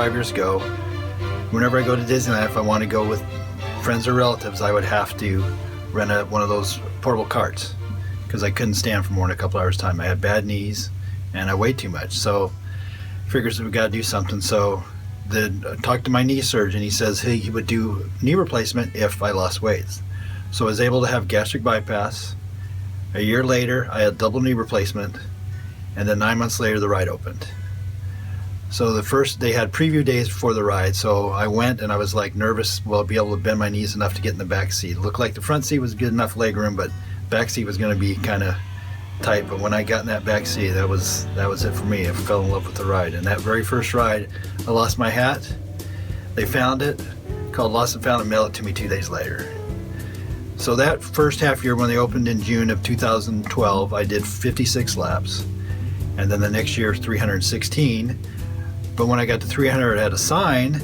5 years ago, whenever I go to Disneyland, if I want to go with friends or relatives, I would have to rent one of those portable carts because I couldn't stand for more than a couple hours time. I had bad knees and I weighed too much. So figures that we got to do something. So I talked to my knee surgeon. He says he would do knee replacement if I lost weight. So I was able to have gastric bypass. A year later, I had double knee replacement, and then 9 months later, the ride opened. So they had preview days before the ride, so I went and I was like nervous, will I be able to bend my knees enough to get in the back seat? It looked like the front seat was good enough leg room, but back seat was going to be kind of tight. But when I got in that back seat, that was it for me. I fell in love with the ride. And that very first ride, I lost my hat. They found it, called Lost and Found, and mailed it to me 2 days later. So that first half year when they opened in June of 2012, I did 56 laps. And then the next year, 316. But when I got to 300, I had a sign,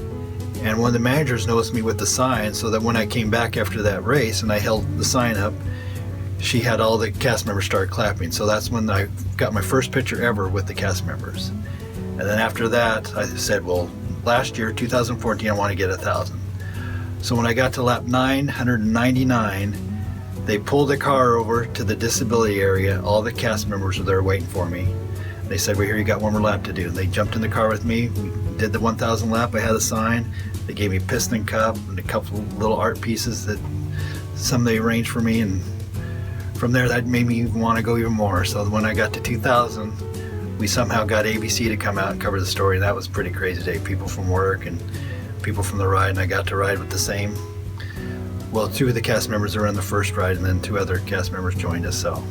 and one of the managers noticed me with the sign, so that when I came back after that race and I held the sign up, she had all the cast members start clapping. So that's when I got my first picture ever with the cast members. And then after that, I said, well, last year, 2014, I want to get 1,000. So when I got to lap 999, they pulled the car over to the disability area. All the cast members were there waiting for me. They said, well, here, you got one more lap to do. They jumped in the car with me. We did the 1,000 lap. I had a sign. They gave me a piston cup and a couple little art pieces that some they arranged for me. And from there, that made me want to go even more. So when I got to 2,000, we somehow got ABC to come out and cover the story. And that was a pretty crazy day. People from work and people from the ride, and I got to ride with the same. Well, 2 of the cast members were on the first ride, and then 2 other cast members joined us. So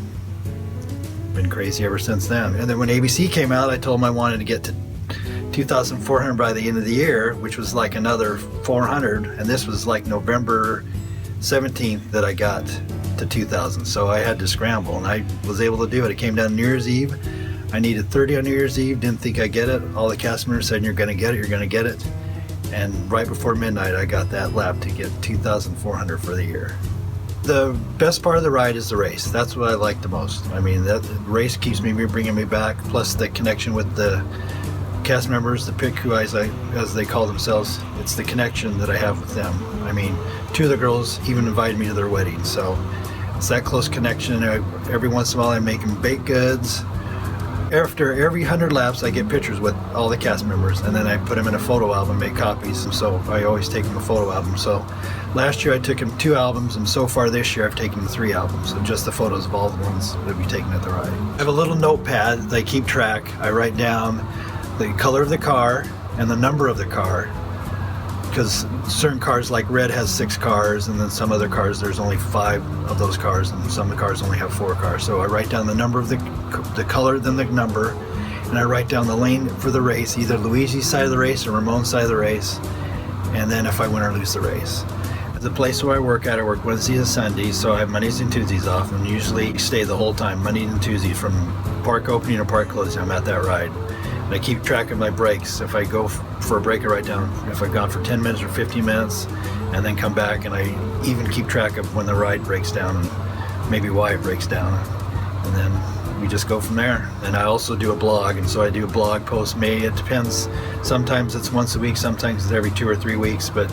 been crazy ever since then. And then when ABC came out, I told them I wanted to get to 2,400 by the end of the year, which was like another 400. And this was like November 17th that I got to 2,000. So I had to scramble, and I was able to do it. It came down New Year's Eve. I needed 30 on New Year's Eve. Didn't think I'd get it. All the cast members said, you're going to get it, you're going to get it. And right before midnight, I got that lap to get 2,400 for the year. The best part of the ride is the race. That's what I like the most. I mean, that race keeps me bringing me back, plus the connection with the cast members, the pick who as they call themselves. It's the connection that I have with them. I mean, 2 of the girls even invited me to their wedding, so it's that close connection. Every once in a while, I make them baked goods. After every 100 laps, I get pictures with all the cast members, and then I put them in a photo album, make copies, and so I always take them a photo album. So last year I took them 2 albums, and so far this year I've taken them 3 albums, so just the photos of all the ones that we've taken at the ride. I have a little notepad that I keep track. I write down the color of the car and the number of the car, because certain cars, like red, has 6 cars, and then some other cars there's only 5 of those cars, and some of the cars only have 4 cars. So I write down the number of the color, then the number, and I write down the lane for the race, either Luigi's side of the race or Ramon's side of the race, and then if I win or lose the race. At the place where I work at, I work Wednesdays and Sundays, so I have Mondays and Tuesdays off, and usually stay the whole time, Mondays and Tuesdays, from park opening to park closing. I'm at that ride. And I keep track of my breaks. If I go for a break, I write down if I've gone for 10 minutes or 15 minutes, and then come back, and I even keep track of when the ride breaks down and maybe why it breaks down. And then we just go from there. And I also do a blog, and so I do a blog post. It depends. Sometimes it's once a week, sometimes it's every 2 or 3 weeks, but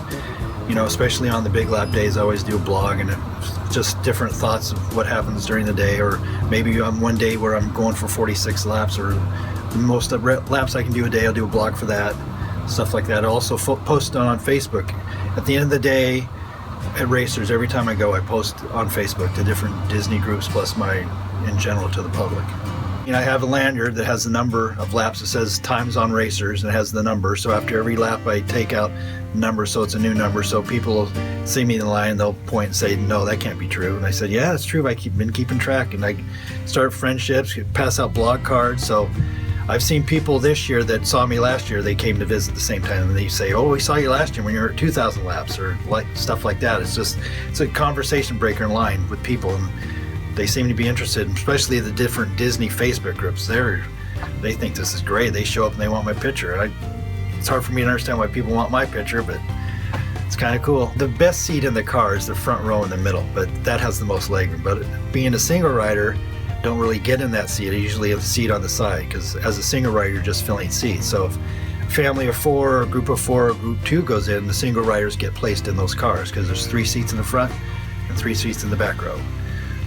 you know, especially on the big lap days, I always do a blog, and it's just different thoughts of what happens during the day, or maybe on one day where I'm going for 46 laps, or the most laps I can do a day, I'll do a blog for that, stuff like that. I also post on Facebook. At the end of the day, at Racers, every time I go, I post on Facebook to different Disney groups, plus in general to the public. You know, I have a lanyard that has the number of laps. It says times on Racers, and it has the number. So after every lap, I take out number, so it's a new number. So people will see me in the line, they'll point and say, no, that can't be true. And I said, yeah, it's true. Been keeping track, and I start friendships, pass out blog cards. So I've seen people this year that saw me last year. They came to visit at the same time, and they say, oh, we saw you last year when you were at 2,000 laps, or like stuff like that. It's a conversation breaker in line with people, and they seem to be interested, especially the different Disney Facebook groups. They think this is great. They show up and they want my picture. It's hard for me to understand why people want my picture, but it's kind of cool. The best seat in the car is the front row in the middle, but that has the most legroom. But being a single rider, don't really get in that seat. I usually have the seat on the side, because as a single rider, you're just filling seats. So if family of 4 or group of 4 or group 2 goes in, the single riders get placed in those cars because there's 3 seats in the front and 3 seats in the back row.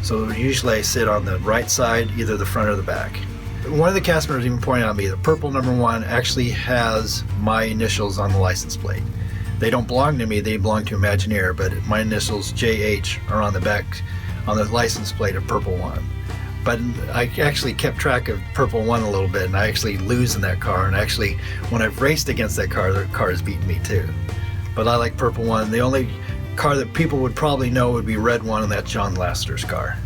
So usually I sit on the right side, either the front or the back. One of the cast members even pointed out to me the purple number 1 actually has my initials on the license plate. They don't belong to me, they belong to Imagineer, but my initials JH are on the back on the license plate of purple 1. But I actually kept track of purple 1 a little bit, and I actually lose in that car, and actually when I've raced against that car, the car has beaten me too. But I like purple 1. The only car that people would probably know would be red 1, and that's John Laster's car,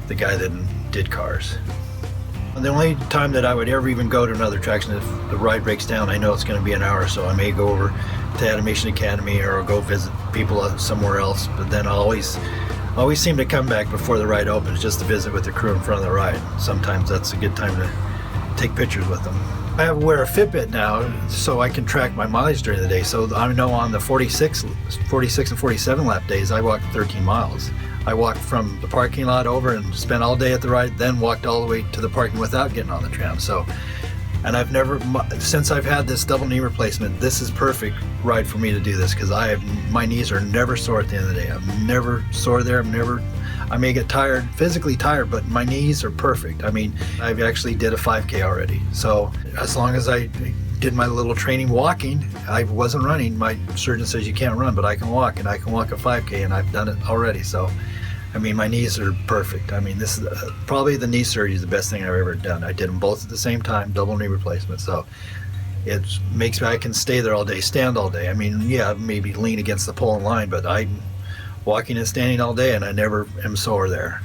the guy that did cars. And the only time that I would ever even go to another attraction, if the ride breaks down, I know it's going to be an hour, so I may go over to Animation Academy or go visit people somewhere else, but then I always seem to come back before the ride opens just to visit with the crew in front of the ride. Sometimes that's a good time to take pictures with them. I wear a Fitbit now so I can track my mileage during the day. So I know on the 46 and 47 lap days I walked 13 miles. I walked from the parking lot over and spent all day at the ride, then walked all the way to the parking without getting on the tram. So, and I've never, since I've had this double knee replacement, this is perfect ride for me to do this because my knees are never sore at the end of the day. I'm never sore there. I may get tired, physically tired, but my knees are perfect. I mean, I've actually did a 5K already. So as long as I did my little training walking, I wasn't running. My surgeon says you can't run, but I can walk, and I can walk a 5K, and I've done it already. So, I mean, my knees are perfect. I mean, this is probably the knee surgery is the best thing I've ever done. I did them both at the same time, double knee replacement. So it makes me, I can stay there all day, stand all day. I mean, yeah, maybe lean against the pole in line, but I'm walking and standing all day, and I never am sore there.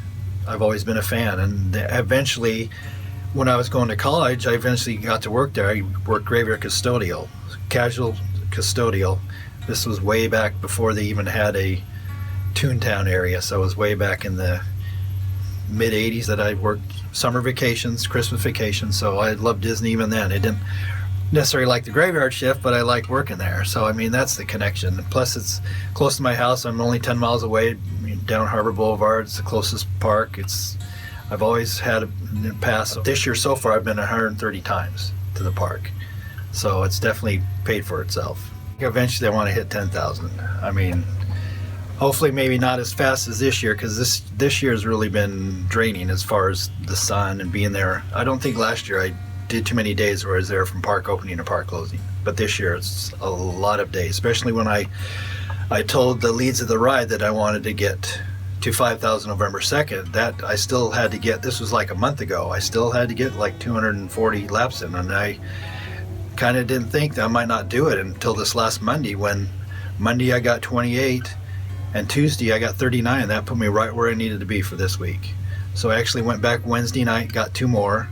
I've always been a fan, and eventually, when I was going to college, I eventually got to work there. I worked graveyard custodial, casual custodial. This was way back before they even had a Toontown area, so it was way back in the mid 80s that I worked summer vacations, Christmas vacations, so I loved Disney even then. I didn't necessarily like the graveyard shift, but I liked working there. So I mean, that's the connection. Plus it's close to my house. I'm only 10 miles away, down Harbor Boulevard. It's the closest park. I've always had a pass. This year so far I've been 130 times to the park, so it's definitely paid for itself. Eventually I want to hit 10,000. I mean, hopefully maybe not as fast as this year, because this year has really been draining as far as the sun and being there. I don't think last year I did too many days where I was there from park opening to park closing, but this year it's a lot of days, especially when I told the leads of the ride that I wanted to get to 5,000 November 2nd. That I still had to get, this was like a month ago, I still had to get like 240 laps in, and I kind of didn't think that I might not do it until this last Monday, when Monday I got 28 and Tuesday I got 39. That put me right where I needed to be for this week. So I actually went back Wednesday night, got 2 more.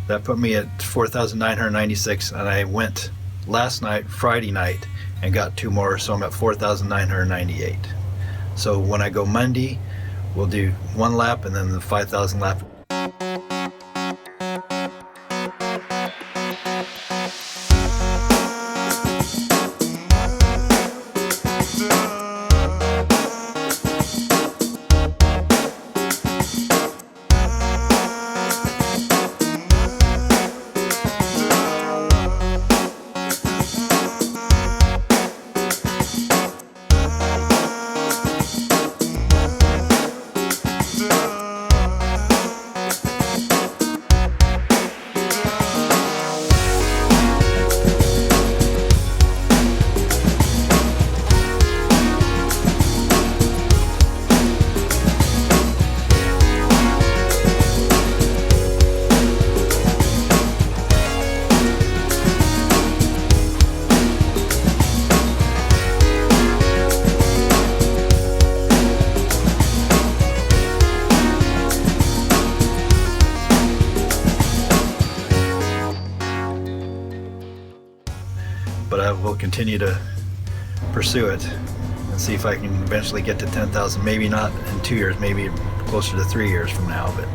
That put me at 4,996, and I went last night, Friday night, and got 2 more, so I'm at 4,998. So when I go Monday, we'll do 1 lap and then the 5,000 lap. But I will continue to pursue it and see if I can eventually get to 10,000. Maybe not in 2 years, maybe closer to 3 years from now, but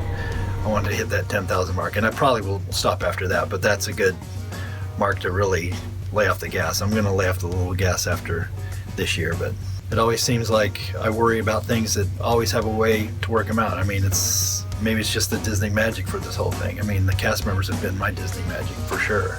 I want to hit that 10,000 mark, and I probably will stop after that, but that's a good mark to really lay off the gas. I'm going to lay off the little gas after this year, but it always seems like I worry about things that always have a way to work them out. I mean, maybe it's just the Disney magic for this whole thing. I mean, the cast members have been my Disney magic for sure.